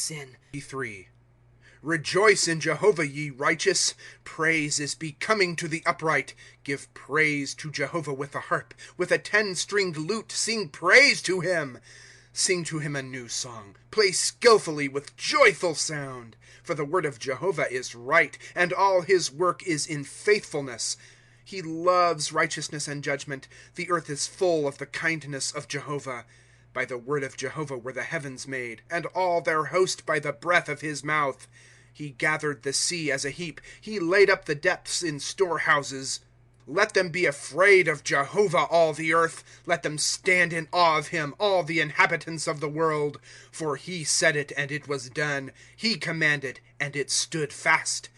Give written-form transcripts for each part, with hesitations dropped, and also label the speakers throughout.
Speaker 1: sin. 3. Rejoice in Jehovah, ye righteous. Praise is becoming to the upright. Give praise to Jehovah with the harp. With a 10-stringed lute sing praise to him. Sing to him a new song. Play skillfully with joyful sound. For the word of Jehovah is right, and all his work is in faithfulness. He loves righteousness and judgment. The earth is full of the kindness of Jehovah. By the word of Jehovah were the heavens made, and all their host by the breath of his mouth. He gathered the sea as a heap. He laid up the depths in storehouses. Let them be afraid of Jehovah, all the earth. Let them stand in awe of him, all the inhabitants of the world. For he said it, and it was done. He commanded, and it stood fast.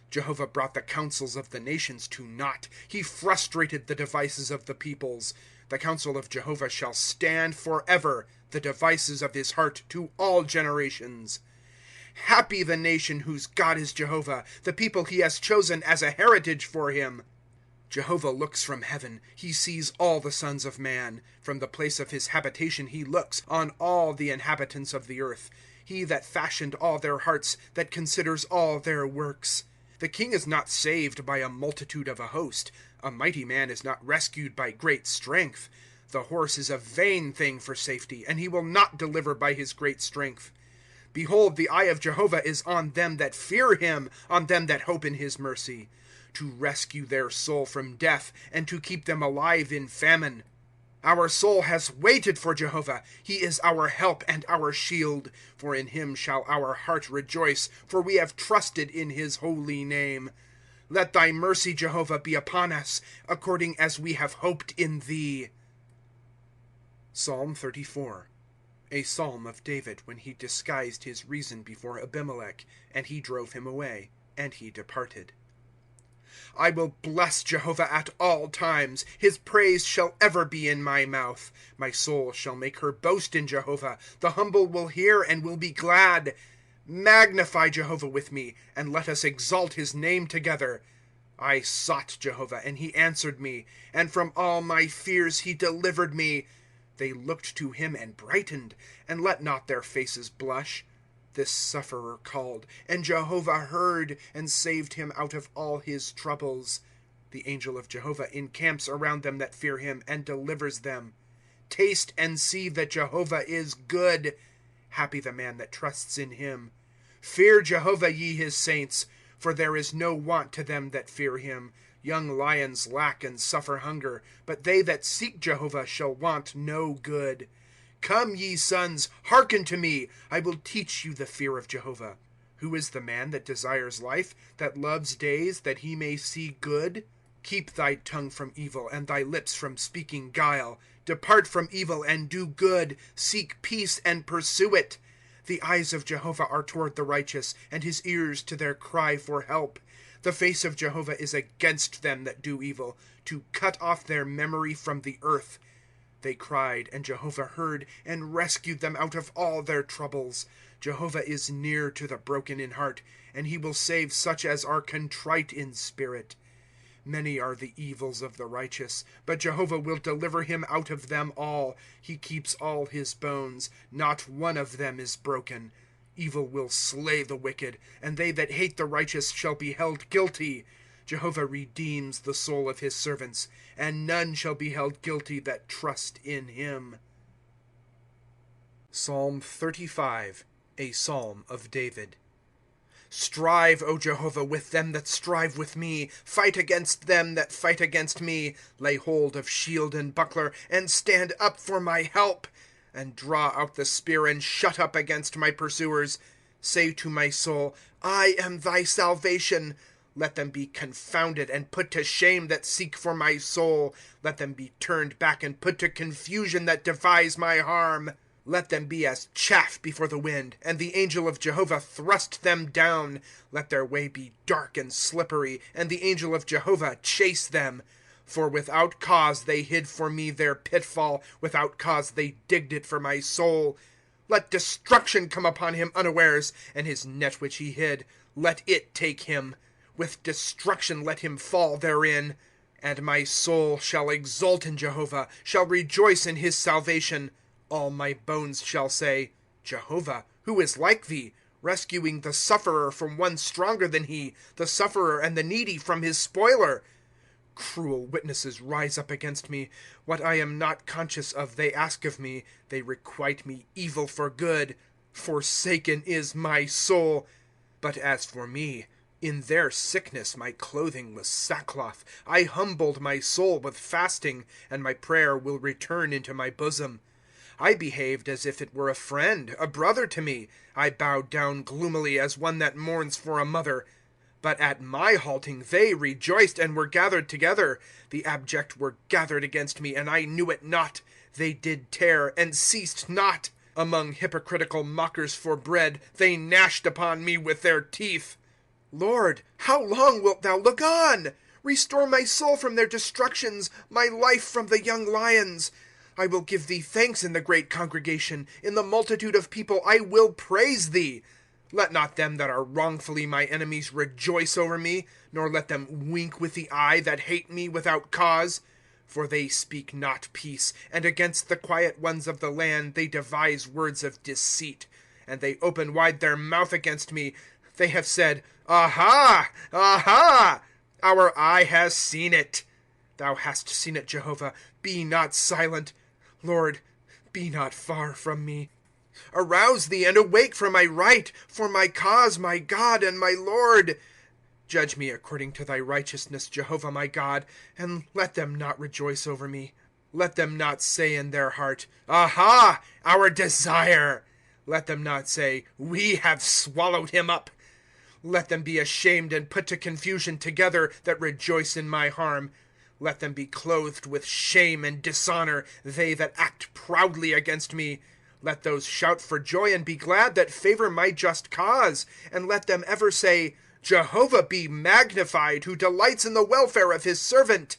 Speaker 1: Jehovah brought the counsels of the nations to naught. He frustrated the devices of the peoples. The counsel of Jehovah shall stand forever, the devices of his heart to all generations. Happy the nation whose God is Jehovah, the people he has chosen as a heritage for him. Jehovah looks from heaven. He sees all the sons of man. From the place of his habitation he looks on all the inhabitants of the earth. He that fashioned all their hearts, that considers all their works. The king is not saved by a multitude of a host. A mighty man is not rescued by great strength. The horse is a vain thing for safety, and he will not deliver by his great strength. Behold, the eye of Jehovah is on them that fear him, on them that hope in his mercy, to rescue their soul from death, and to keep them alive in famine. Our soul has waited for Jehovah. He is our help and our shield. For in him shall our heart rejoice, for we have trusted in his holy name. Let thy mercy, Jehovah, be upon us, according as we have hoped in thee. Psalm 34. A psalm of David, when he disguised his reason before Abimelech, and he drove him away, and he departed. I will bless Jehovah at all times. His praise shall ever be in my mouth. My soul shall make her boast in Jehovah. The humble will hear and will be glad. Magnify Jehovah with me, and let us exalt his name together. I sought Jehovah, and he answered me, and from all my fears he delivered me. They looked to him and brightened, and let not their faces blush. This sufferer called, and Jehovah heard, and saved him out of all his troubles. The angel of Jehovah encamps around them that fear him, and delivers them. Taste and see that Jehovah is good. Happy the man that trusts in him. Fear Jehovah, ye his saints, for there is no want to them that fear him. Young lions lack and suffer hunger, but they that seek Jehovah shall want no good. Come, ye sons, hearken to me. I will teach you the fear of Jehovah. Who is the man that desires life, that loves days, that he may see good? Keep thy tongue from evil, and thy lips from speaking guile. Depart from evil, and do good. Seek peace, and pursue it. The eyes of Jehovah are toward the righteous, and his ears to their cry for help. The face of Jehovah is against them that do evil, to cut off their memory from the earth. They cried, and Jehovah heard, and rescued them out of all their troubles. Jehovah is near to the broken in heart, and he will save such as are contrite in spirit. Many are the evils of the righteous, but Jehovah will deliver him out of them all. He keeps all his bones, not one of them is broken. Evil will slay the wicked, and they that hate the righteous shall be held guilty. Jehovah redeems the soul of his servants, and none shall be held guilty that trust in him. Psalm 35, a psalm of David. Strive, O Jehovah, with them that strive with me. Fight against them that fight against me. Lay hold of shield and buckler, and stand up for my help. And draw out the spear, and shut up against my pursuers. Say to my soul, I am thy salvation. Let them be confounded and put to shame that seek for my soul. Let them be turned back and put to confusion that devise my harm. Let them be as chaff before the wind, and the angel of Jehovah thrust them down. Let their way be dark and slippery, and the angel of Jehovah chase them. For without cause they hid for me their pitfall, without cause they digged it for my soul. Let destruction come upon him unawares, and his net which he hid, let it take him. With destruction let him fall therein. And my soul shall exult in Jehovah, shall rejoice in his salvation. All my bones shall say, Jehovah, Who is like thee, rescuing the sufferer from one stronger than he, the sufferer and the needy from his spoiler? Cruel witnesses rise up against me. What I am not conscious of they ask of me. They requite me evil for good. Forsaken is my soul. But as for me, in their sickness my clothing was sackcloth. I humbled my soul with fasting, and my prayer will return into my bosom. I behaved as if it were a friend, a brother to me. I bowed down gloomily as one that mourns for a mother. But at my halting they rejoiced and were gathered together. The abject were gathered against me, and I knew it not. They did tear, and ceased not. Among hypocritical mockers for bread, they gnashed upon me with their teeth. Lord, how long wilt thou look on? Restore my soul from their destructions, my life from the young lions. I will give thee thanks in the great congregation. In the multitude of people I will praise thee. Let not them that are wrongfully my enemies rejoice over me, nor let them wink with the eye that hate me without cause. For they speak not peace, and against the quiet ones of the land they devise words of deceit. And they open wide their mouth against me. They have said, Aha! Aha! Our eye has seen it. Thou hast seen it, Jehovah. Be not silent. Lord, be not far from me. Arouse thee, and awake for my right, for my cause, my God and my Lord. Judge me according to thy righteousness, Jehovah my God, and let them not rejoice over me. Let them not say in their heart, Aha, our desire. Let them not say, We have swallowed him up. Let them be ashamed and put to confusion together that rejoice in my harm. Let them be clothed with shame and dishonor, they that act proudly against me. Let those shout for joy and be glad that favor my just cause. And let them ever say, Jehovah be magnified, who delights in the welfare of his servant.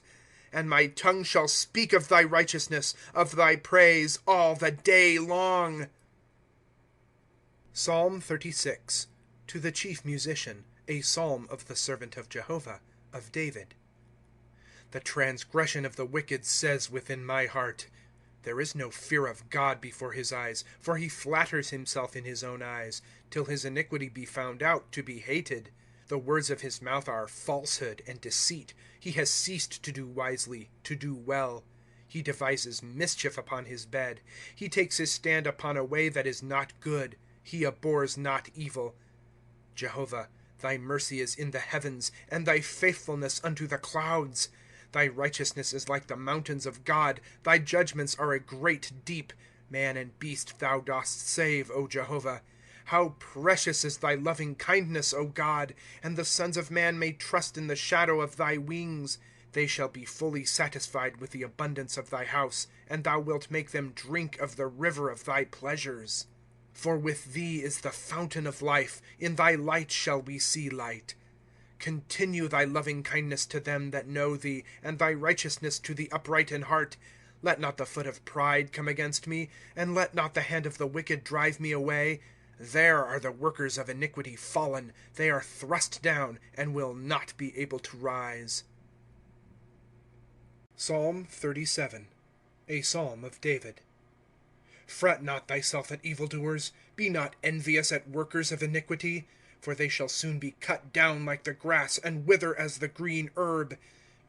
Speaker 1: And my tongue shall speak of thy righteousness, of thy praise, all the day long. Psalm 36. To the chief musician, a psalm of the servant of Jehovah, of David. The transgression of the wicked says within my heart, There is no fear of God before his eyes, for he flatters himself in his own eyes, till his iniquity be found out to be hated. The words of his mouth are falsehood and deceit. He has ceased to do wisely, to do well. He devises mischief upon his bed. He takes his stand upon a way that is not good. He abhors not evil. Jehovah, thy mercy is in the heavens, and thy faithfulness unto the clouds. Thy righteousness is like the mountains of God. Thy judgments are a great deep. Man and beast thou dost save, O Jehovah. How precious is thy loving kindness, O God! And the sons of man may trust in the shadow of thy wings. They shall be fully satisfied with the abundance of thy house, and thou wilt make them drink of the river of thy pleasures. For with thee is the fountain of life. In thy light shall we see light. Continue thy loving kindness to them that know thee, and thy righteousness to the upright in heart. Let not the foot of pride come against me, and let not the hand of the wicked drive me away. There are the workers of iniquity fallen. They are thrust down, and will not be able to rise. Psalm 37. A psalm of David. Fret not thyself at evildoers. Be not envious at workers of iniquity. For they shall soon be cut down like the grass, and wither as the green herb.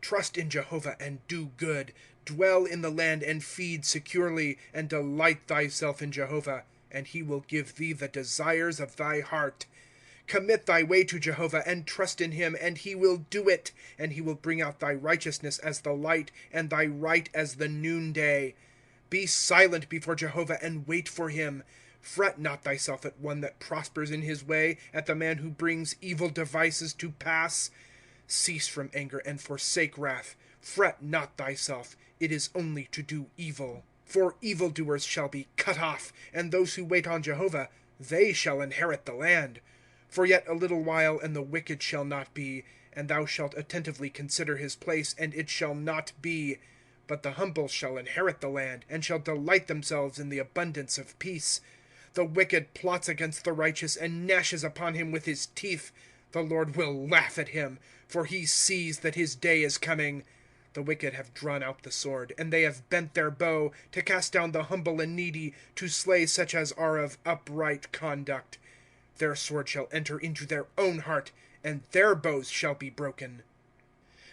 Speaker 1: Trust in Jehovah, and do good. Dwell in the land, and feed securely, and delight thyself in Jehovah, and he will give thee the desires of thy heart. Commit thy way to Jehovah, and trust in him, and he will do it. And he will bring out thy righteousness as the light, and thy right as the noonday. Be silent before Jehovah, and wait for him. Fret not thyself at one that prospers in his way, at the man who brings evil devices to pass. Cease from anger, and forsake wrath. Fret not thyself. It is only to do evil. For evildoers shall be cut off, and those who wait on Jehovah, they shall inherit the land. For yet a little while, and the wicked shall not be, and thou shalt attentively consider his place, and it shall not be. But the humble shall inherit the land, and shall delight themselves in the abundance of peace. The wicked plots against the righteous, and gnashes upon him with his teeth. The Lord will laugh at him, for he sees that his day is coming. The wicked have drawn out the sword, and they have bent their bow, to cast down the humble and needy, to slay such as are of upright conduct. Their sword shall enter into their own heart, and their bows shall be broken.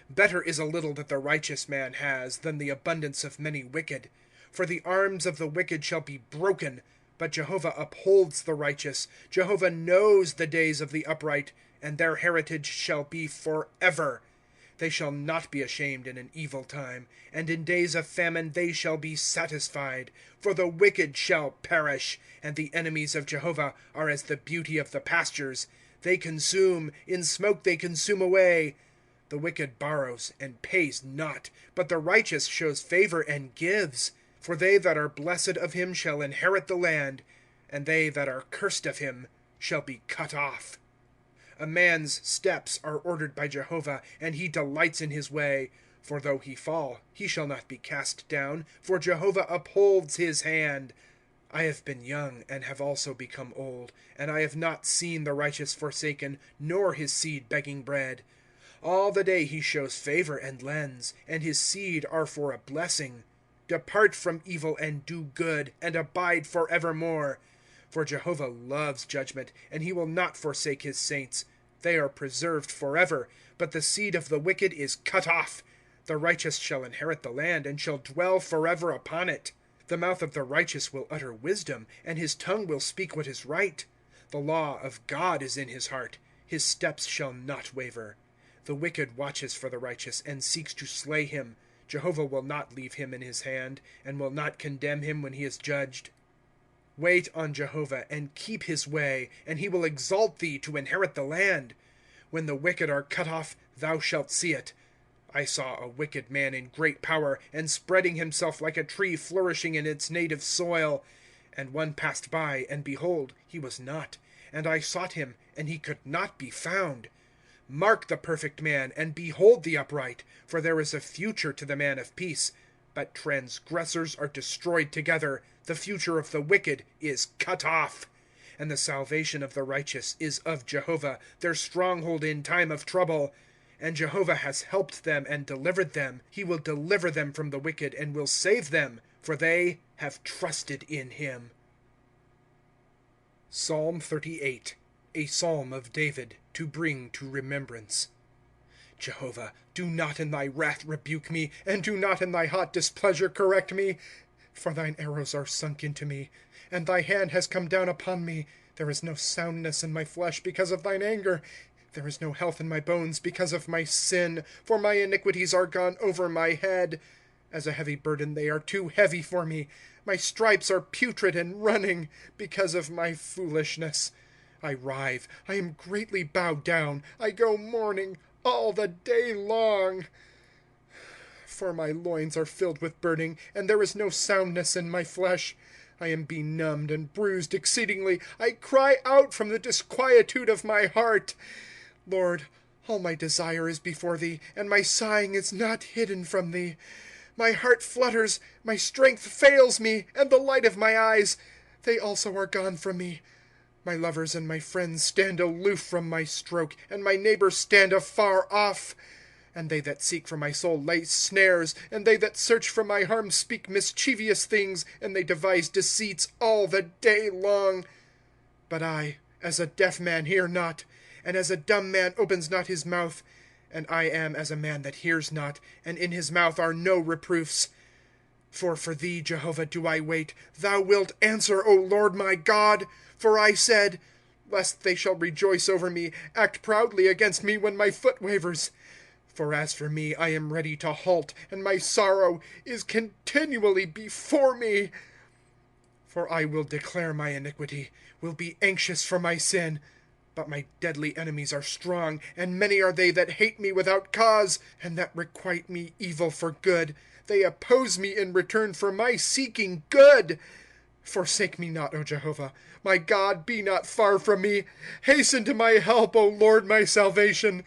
Speaker 1: Better is a little that the righteous man has, than the abundance of many wicked. For the arms of the wicked shall be broken, but Jehovah upholds the righteous. Jehovah knows the days of the upright, and their heritage shall be forever. They shall not be ashamed in an evil time, and in days of famine they shall be satisfied. For the wicked shall perish, and the enemies of Jehovah are as the beauty of the pastures. They consume, in smoke they consume away. The wicked borrows, and pays not, but the righteous shows favor and gives. For they that are blessed of him shall inherit the land, and they that are cursed of him shall be cut off. A man's steps are ordered by Jehovah, and he delights in his way. For though he fall, he shall not be cast down, for Jehovah upholds his hand. I have been young, and have also become old, and I have not seen the righteous forsaken, nor his seed begging bread. All the day he shows favor and lends, and his seed are for a blessing. Depart from evil and do good, and abide forevermore. For Jehovah loves judgment, and he will not forsake his saints. They are preserved forever, but the seed of the wicked is cut off. The righteous shall inherit the land, and shall dwell forever upon it. The mouth of the righteous will utter wisdom, and his tongue will speak what is right. The law of God is in his heart. His steps shall not waver. The wicked watches for the righteous, and seeks to slay him. Jehovah will not leave him in his hand, and will not condemn him when he is judged. Wait on Jehovah, and keep his way, and he will exalt thee to inherit the land. When the wicked are cut off, thou shalt see it. I saw a wicked man in great power, and spreading himself like a tree flourishing in its native soil. And one passed by, and behold, he was not. And I sought him, and he could not be found. Mark the perfect man, and behold the upright, for there is a future to the man of peace. But transgressors are destroyed together. The future of the wicked is cut off. And the salvation of the righteous is of Jehovah, their stronghold in time of trouble. And Jehovah has helped them and delivered them. He will deliver them from the wicked, and will save them, for they have trusted in him. Psalm 38, a psalm of David, to bring to remembrance. Jehovah, do not in thy wrath rebuke me, and do not in thy hot displeasure correct me. For thine arrows are sunk into me, and thy hand has come down upon me. There is no soundness in my flesh because of thine anger. There is no health in my bones because of my sin, for my iniquities are gone over my head. As a heavy burden they are too heavy for me. My stripes are putrid and running because of my foolishness. I writhe, I am greatly bowed down. I go mourning all the day long. For my loins are filled with burning, and there is no soundness in my flesh. I am benumbed and bruised exceedingly. I cry out from the disquietude of my heart. Lord, all my desire is before thee, and my sighing is not hidden from thee. My heart flutters, my strength fails me, and the light of my eyes, they also are gone from me. My lovers and my friends stand aloof from my stroke, and my neighbors stand afar off. And they that seek for my soul lay snares, and they that search for my harm speak mischievous things, and they devise deceits all the day long. But I, as a deaf man, hear not, and as a dumb man opens not his mouth. And I am as a man that hears not, and in his mouth are no reproofs. For thee, Jehovah, do I wait. Thou wilt answer, O Lord my God. For I said, lest they shall rejoice over me, act proudly against me when my foot wavers. For as for me, I am ready to halt, and my sorrow is continually before me. For I will declare my iniquity, will be anxious for my sin. But my deadly enemies are strong, and many are they that hate me without cause, and that requite me evil for good. They oppose me in return for my seeking good. Forsake me not, O Jehovah. My God, be not far from me. Hasten to my help, O Lord, my salvation.